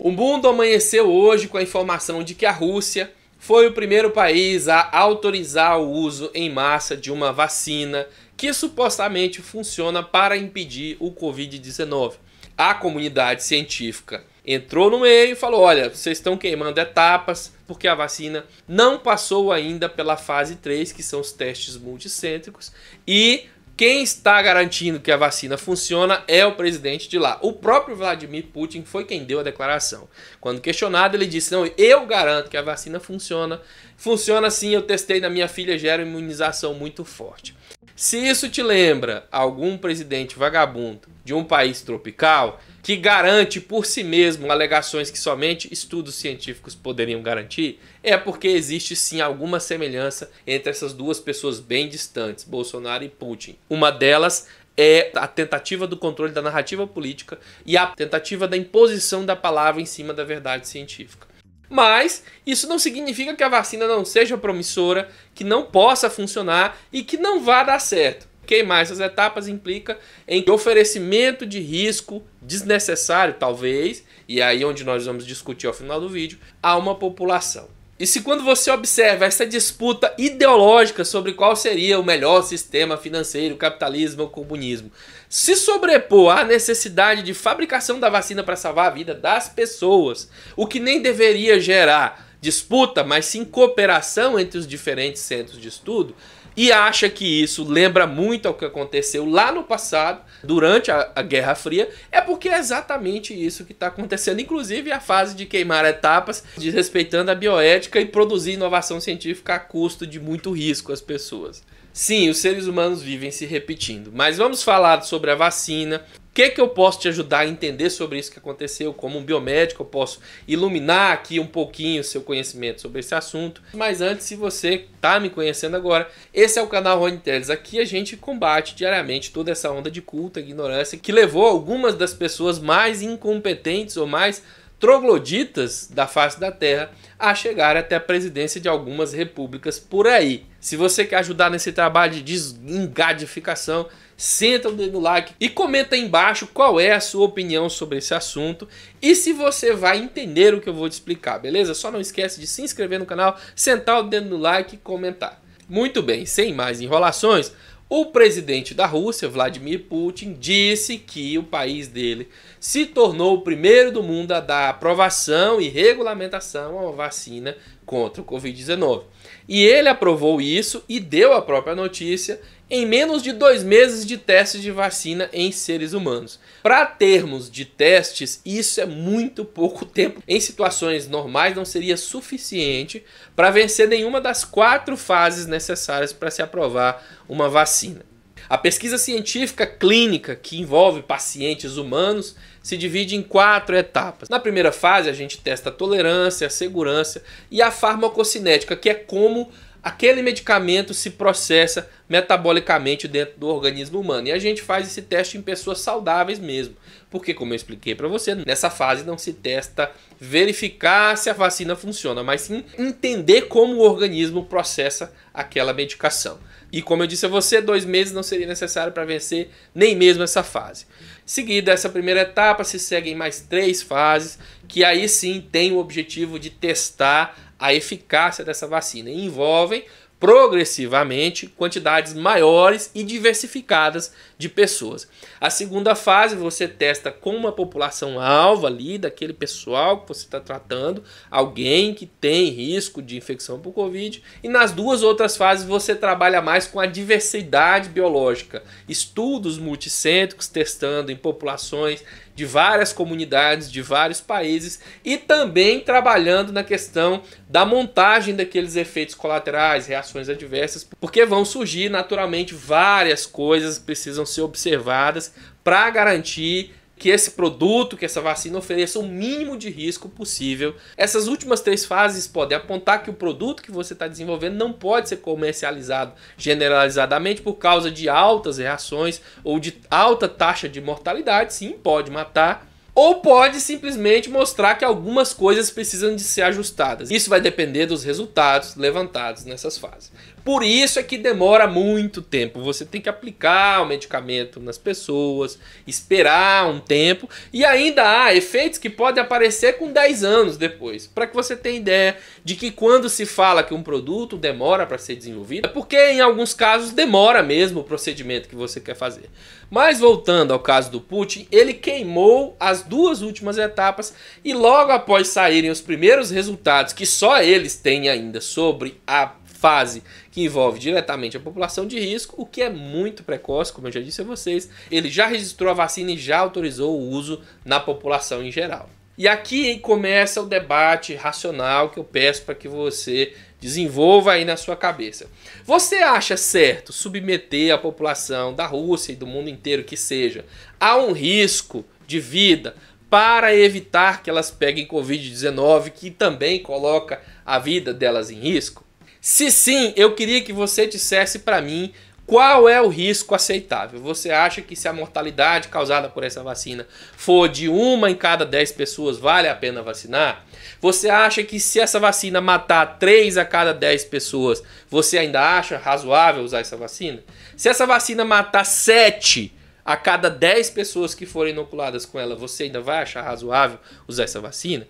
O mundo amanheceu hoje com a informação de que a Rússia foi o primeiro país a autorizar o uso em massa de uma vacina que supostamente funciona para impedir o Covid-19. A comunidade científica entrou no meio e falou: olha, vocês estão queimando etapas porque a vacina não passou ainda pela fase 3, que são os testes multicêntricos, e quem está garantindo que a vacina funciona é o presidente de lá. O próprio Vladimir Putin foi quem deu a declaração. Quando questionado, ele disse: não, eu garanto que a vacina funciona. Funciona sim, eu testei na minha filha, gera imunização muito forte. Se isso te lembra algum presidente vagabundo de um país tropical que garante por si mesmo alegações que somente estudos científicos poderiam garantir, é porque existe sim alguma semelhança entre essas duas pessoas bem distantes, Bolsonaro e Putin. Uma delas é a tentativa do controle da narrativa política e a tentativa da imposição da palavra em cima da verdade científica. Mas isso não significa que a vacina não seja promissora, que não possa funcionar e que não vá dar certo. Queimar essas etapas implica em oferecimento de risco desnecessário, talvez, e aí onde nós vamos discutir ao final do vídeo, a uma população. E se quando você observa essa disputa ideológica sobre qual seria o melhor sistema financeiro, capitalismo ou comunismo, se sobrepor à necessidade de fabricação da vacina para salvar a vida das pessoas, o que nem deveria gerar disputa, mas sim cooperação entre os diferentes centros de estudo, e acha que isso lembra muito ao que aconteceu lá no passado, durante a Guerra Fria, é porque é exatamente isso que está acontecendo. Inclusive a fase de queimar etapas, desrespeitando a bioética e produzir inovação científica a custo de muito risco às pessoas. Sim, os seres humanos vivem se repetindo, mas vamos falar sobre a vacina. O que eu posso te ajudar a entender sobre isso que aconteceu? Como um biomédico eu posso iluminar aqui um pouquinho o seu conhecimento sobre esse assunto. Mas antes, se você está me conhecendo agora, esse é o canal Rony Telles. Aqui a gente combate diariamente toda essa onda de culta, ignorância, que levou algumas das pessoas mais incompetentes ou mais trogloditas da face da terra a chegar até a presidência de algumas repúblicas por aí. Se você quer ajudar nesse trabalho de desengadificação, senta o dedo no like e comenta aí embaixo qual é a sua opinião sobre esse assunto e se você vai entender o que eu vou te explicar, beleza? Só não esquece de se inscrever no canal, sentar o dedo no like e comentar. Muito bem, sem mais enrolações, o presidente da Rússia, Vladimir Putin, disse que o país dele se tornou o primeiro do mundo a dar aprovação e regulamentação a uma vacina contra o Covid-19. E ele aprovou isso e deu a própria notícia em menos de 2 meses de testes de vacina em seres humanos. Para termos de testes, isso é muito pouco tempo. Em situações normais não seria suficiente para vencer nenhuma das 4 fases necessárias para se aprovar uma vacina. A pesquisa científica clínica que envolve pacientes humanos se divide em 4 etapas. Na primeira fase a gente testa a tolerância, a segurança e a farmacocinética, que é como aquele medicamento se processa metabolicamente dentro do organismo humano. E a gente faz esse teste em pessoas saudáveis mesmo. Porque, como eu expliquei para você, nessa fase não se testa verificar se a vacina funciona, mas sim entender como o organismo processa aquela medicação. E como eu disse a você, 2 meses não seria necessário para vencer nem mesmo essa fase. Seguida essa primeira etapa, se seguem mais 3 fases, que aí sim tem o objetivo de testar a eficácia dessa vacina. E envolvem progressivamente quantidades maiores e diversificadas de pessoas. A segunda fase você testa com uma população alvo ali, daquele pessoal que você está tratando, alguém que tem risco de infecção por Covid. E nas 2 outras fases você trabalha mais com a diversidade biológica, estudos multicêntricos testando em populações de várias comunidades, de vários países e também trabalhando na questão da montagem daqueles efeitos colaterais, reações adversas, porque vão surgir naturalmente várias coisas que precisam ser observadas para garantir que esse produto, que essa vacina ofereça o mínimo de risco possível. Essas últimas 3 fases podem apontar que o produto que você está desenvolvendo não pode ser comercializado generalizadamente por causa de altas reações ou de alta taxa de mortalidade. Sim, pode matar. Ou pode simplesmente mostrar que algumas coisas precisam de ser ajustadas. Isso vai depender dos resultados levantados nessas fases. Por isso é que demora muito tempo. Você tem que aplicar o medicamento nas pessoas, esperar um tempo, e ainda há efeitos que podem aparecer com 10 anos depois. Para que você tenha ideia de que quando se fala que um produto demora para ser desenvolvido, é porque em alguns casos demora mesmo o procedimento que você quer fazer. Mas voltando ao caso do Putin, ele queimou as 2 últimas etapas e logo após saírem os primeiros resultados que só eles têm ainda sobre a fase que envolve diretamente a população de risco, o que é muito precoce, como eu já disse a vocês, ele já registrou a vacina e já autorizou o uso na população em geral. E aqui começa o debate racional que eu peço para que você desenvolva aí na sua cabeça. Você acha certo submeter a população da Rússia e do mundo inteiro que seja a um risco de vida para evitar que elas peguem Covid-19, que também coloca a vida delas em risco? Se sim, eu queria que você dissesse para mim qual é o risco aceitável. Você acha que se a mortalidade causada por essa vacina for de 1 em cada 10 pessoas, vale a pena vacinar? Você acha que se essa vacina matar 3 a cada 10 pessoas, você ainda acha razoável usar essa vacina? Se essa vacina matar 7 a cada 10 pessoas que forem inoculadas com ela, você ainda vai achar razoável usar essa vacina?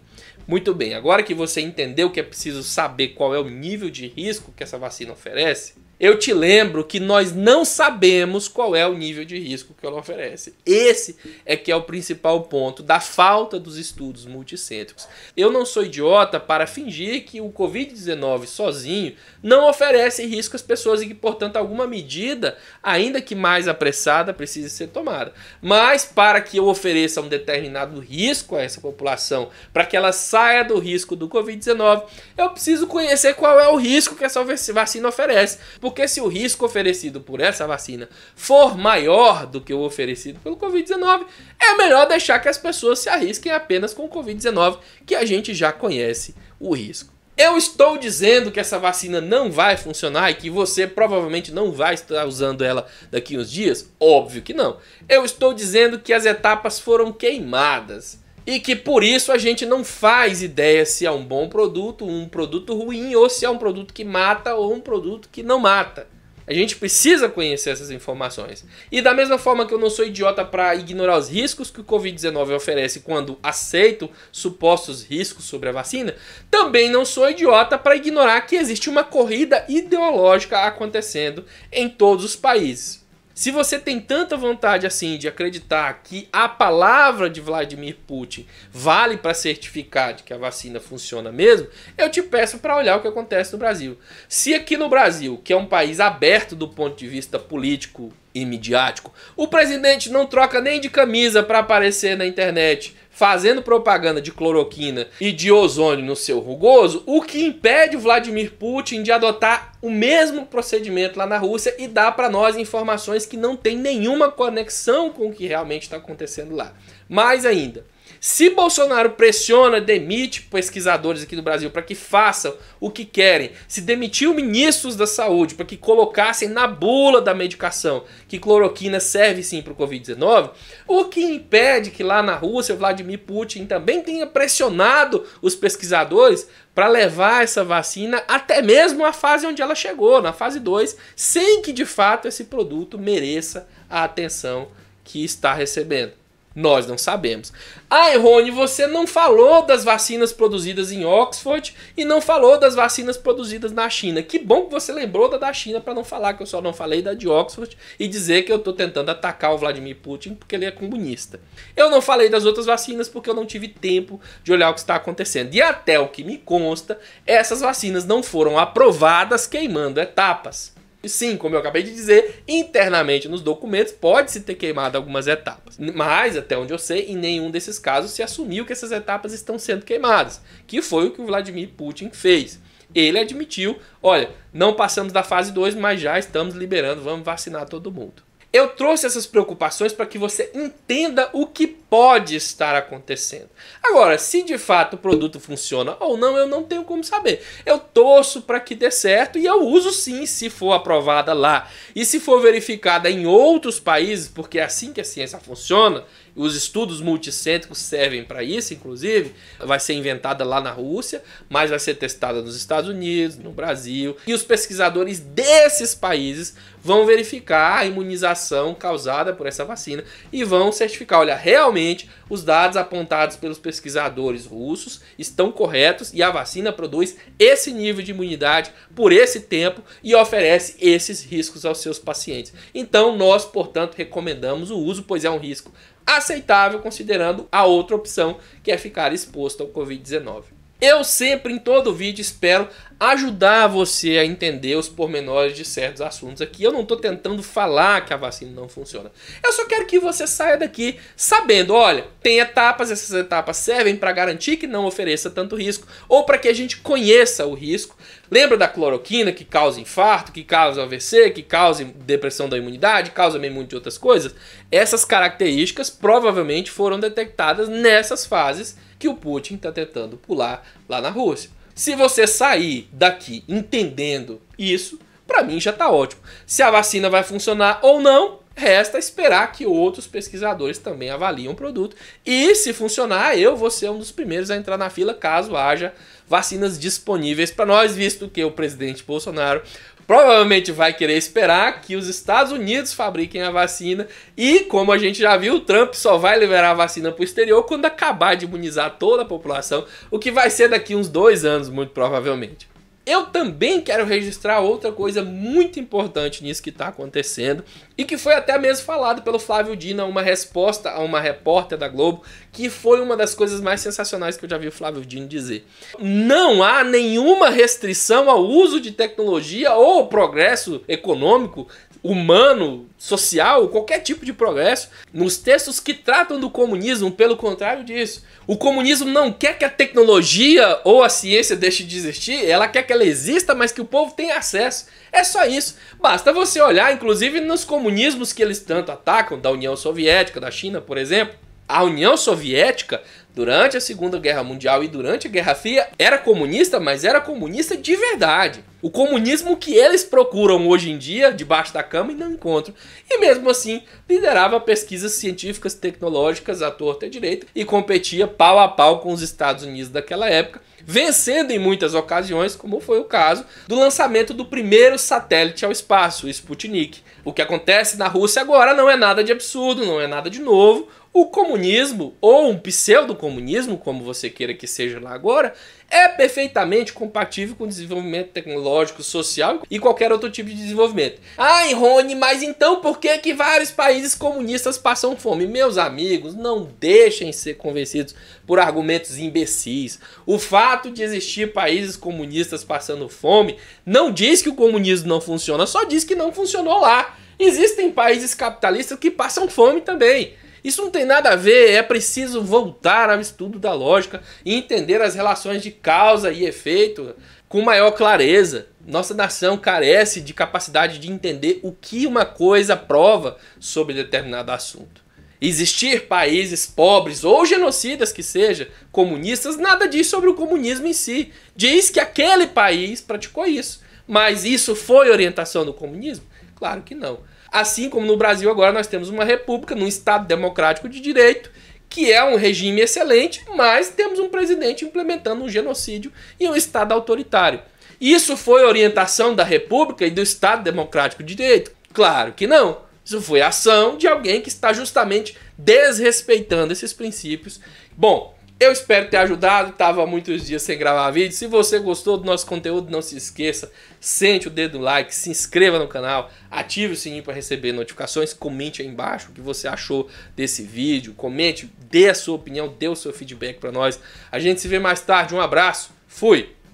Muito bem, agora que você entendeu que é preciso saber qual é o nível de risco que essa vacina oferece, eu te lembro que nós não sabemos qual é o nível de risco que ela oferece. Esse é que é o principal ponto da falta dos estudos multicêntricos. Eu não sou idiota para fingir que o Covid-19 sozinho não oferece risco às pessoas e que, portanto, alguma medida, ainda que mais apressada, precisa ser tomada. Mas para que eu ofereça um determinado risco a essa população, para que ela saia do risco do Covid-19, eu preciso conhecer qual é o risco que essa vacina oferece. Porque se o risco oferecido por essa vacina for maior do que o oferecido pelo Covid-19, é melhor deixar que as pessoas se arrisquem apenas com o Covid-19, que a gente já conhece o risco. Eu estou dizendo que essa vacina não vai funcionar e que você provavelmente não vai estar usando ela daqui uns dias? Óbvio que não. Eu estou dizendo que as etapas foram queimadas. E que por isso a gente não faz ideia se é um bom produto, um produto ruim, ou se é um produto que mata ou um produto que não mata. A gente precisa conhecer essas informações. E da mesma forma que eu não sou idiota para ignorar os riscos que o Covid-19 oferece quando aceito supostos riscos sobre a vacina, também não sou idiota para ignorar que existe uma corrida ideológica acontecendo em todos os países. Se você tem tanta vontade assim de acreditar que a palavra de Vladimir Putin vale para certificar de que a vacina funciona mesmo, eu te peço para olhar o que acontece no Brasil. Se aqui no Brasil, que é um país aberto do ponto de vista político e midiático, o presidente não troca nem de camisa para aparecer na internet fazendo propaganda de cloroquina e de ozônio no seu rugoso, o que impede o Vladimir Putin de adotar o mesmo procedimento lá na Rússia e dar para nós informações que não tem nenhuma conexão com o que realmente está acontecendo lá. Mais ainda, se Bolsonaro pressiona, demite pesquisadores aqui no Brasil para que façam o que querem, se demitiu ministros da saúde para que colocassem na bula da medicação que cloroquina serve sim para o Covid-19, o que impede que lá na Rússia Vladimir Putin também tenha pressionado os pesquisadores para levar essa vacina até mesmo à fase onde ela chegou, na fase 2, sem que de fato esse produto mereça a atenção que está recebendo. Nós não sabemos. Ah, Rony, você não falou das vacinas produzidas em Oxford e não falou das vacinas produzidas na China. Que bom que você lembrou da China para não falar que eu só não falei da de Oxford e dizer que eu estou tentando atacar o Vladimir Putin porque ele é comunista. Eu não falei das outras vacinas porque eu não tive tempo de olhar o que está acontecendo. E até o que me consta, essas vacinas não foram aprovadas queimando etapas. Sim, como eu acabei de dizer, internamente nos documentos pode-se ter queimado algumas etapas. Mas, até onde eu sei, em nenhum desses casos se assumiu que essas etapas estão sendo queimadas. Que foi o que o Vladimir Putin fez. Ele admitiu, olha, não passamos da fase 2, mas já estamos liberando, vamos vacinar todo mundo. Eu trouxe essas preocupações para que você entenda o que pode estar acontecendo. Agora, se de fato o produto funciona ou não, eu não tenho como saber. Eu torço para que dê certo e eu uso sim se for aprovada lá. E se for verificada em outros países, porque é assim que a ciência funciona, Os estudos multicêntricos servem para isso, inclusive. Vai ser inventada lá na Rússia, mas vai ser testada nos Estados Unidos, no Brasil. E os pesquisadores desses países vão verificar a imunização causada por essa vacina e vão certificar, olha, realmente os dados apontados pelos pesquisadores russos estão corretos e a vacina produz esse nível de imunidade por esse tempo e oferece esses riscos aos seus pacientes. Então nós, portanto, recomendamos o uso, pois é um risco aceitável considerando a outra opção, que é ficar exposto ao Covid-19. Eu sempre, em todo vídeo, espero ajudar você a entender os pormenores de certos assuntos aqui. Eu não estou tentando falar que a vacina não funciona. Eu só quero que você saia daqui sabendo, olha, tem etapas, essas etapas servem para garantir que não ofereça tanto risco, ou para que a gente conheça o risco. Lembra da cloroquina, que causa infarto, que causa AVC, que causa depressão da imunidade, causa também muitas outras coisas? Essas características provavelmente foram detectadas nessas fases que o Putin está tentando pular lá na Rússia. Se você sair daqui entendendo isso, para mim já está ótimo. Se a vacina vai funcionar ou não, resta esperar que outros pesquisadores também avaliem o produto. E se funcionar, eu vou ser um dos primeiros a entrar na fila caso haja vacinas disponíveis para nós, visto que o presidente Bolsonaro provavelmente vai querer esperar que os Estados Unidos fabriquem a vacina e, como a gente já viu, o Trump só vai liberar a vacina para o exterior quando acabar de imunizar toda a população, o que vai ser daqui uns 2 anos, muito provavelmente. Eu também quero registrar outra coisa muito importante nisso que está acontecendo e que foi até mesmo falado pelo Flávio Dino, uma resposta a uma repórter da Globo, que foi uma das coisas mais sensacionais que eu já vi o Flávio Dino dizer. Não há nenhuma restrição ao uso de tecnologia ou progresso econômico, humano, social, qualquer tipo de progresso nos textos que tratam do comunismo. Pelo contrário disso, o comunismo não quer que a tecnologia ou a ciência deixe de existir, ela quer que ela exista, mas que o povo tenha acesso. É só isso. Basta você olhar, inclusive, nos comunismos que eles tanto atacam, da União Soviética, da China, por exemplo. A União Soviética, durante a Segunda Guerra Mundial e durante a Guerra Fria, era comunista, mas era comunista de verdade. O comunismo que eles procuram hoje em dia, debaixo da cama, e não encontram. E mesmo assim, liderava pesquisas científicas tecnológicas à torta e à direita e competia pau a pau com os Estados Unidos daquela época, vencendo em muitas ocasiões, como foi o caso do lançamento do primeiro satélite ao espaço, o Sputnik. O que acontece na Rússia agora não é nada de absurdo, não é nada de novo. O comunismo, ou um pseudo-comunismo, como você queira que seja lá agora, é perfeitamente compatível com o desenvolvimento tecnológico, social e qualquer outro tipo de desenvolvimento. Ai, Rony, mas então por que vários países comunistas passam fome? Meus amigos, não deixem ser convencidos por argumentos imbecis. O fato de existir países comunistas passando fome não diz que o comunismo não funciona, só diz que não funcionou lá. Existem países capitalistas que passam fome também. Isso não tem nada a ver, é preciso voltar ao estudo da lógica e entender as relações de causa e efeito com maior clareza. Nossa nação carece de capacidade de entender o que uma coisa prova sobre determinado assunto. Existir países pobres ou genocidas que seja, comunistas, nada diz sobre o comunismo em si. Diz que aquele país praticou isso. Mas isso foi orientação do comunismo? Claro que não. Assim como no Brasil agora nós temos uma república, num Estado democrático de direito, que é um regime excelente, mas temos um presidente implementando um genocídio e um Estado autoritário. Isso foi orientação da república e do Estado democrático de direito? Claro que não. Isso foi ação de alguém que está justamente desrespeitando esses princípios. Bom, eu espero ter ajudado, estava há muitos dias sem gravar vídeo. Se você gostou do nosso conteúdo, não se esqueça, sente o dedo no like, se inscreva no canal, ative o sininho para receber notificações, comente aí embaixo o que você achou desse vídeo, comente, dê a sua opinião, dê o seu feedback para nós. A gente se vê mais tarde, um abraço, fui!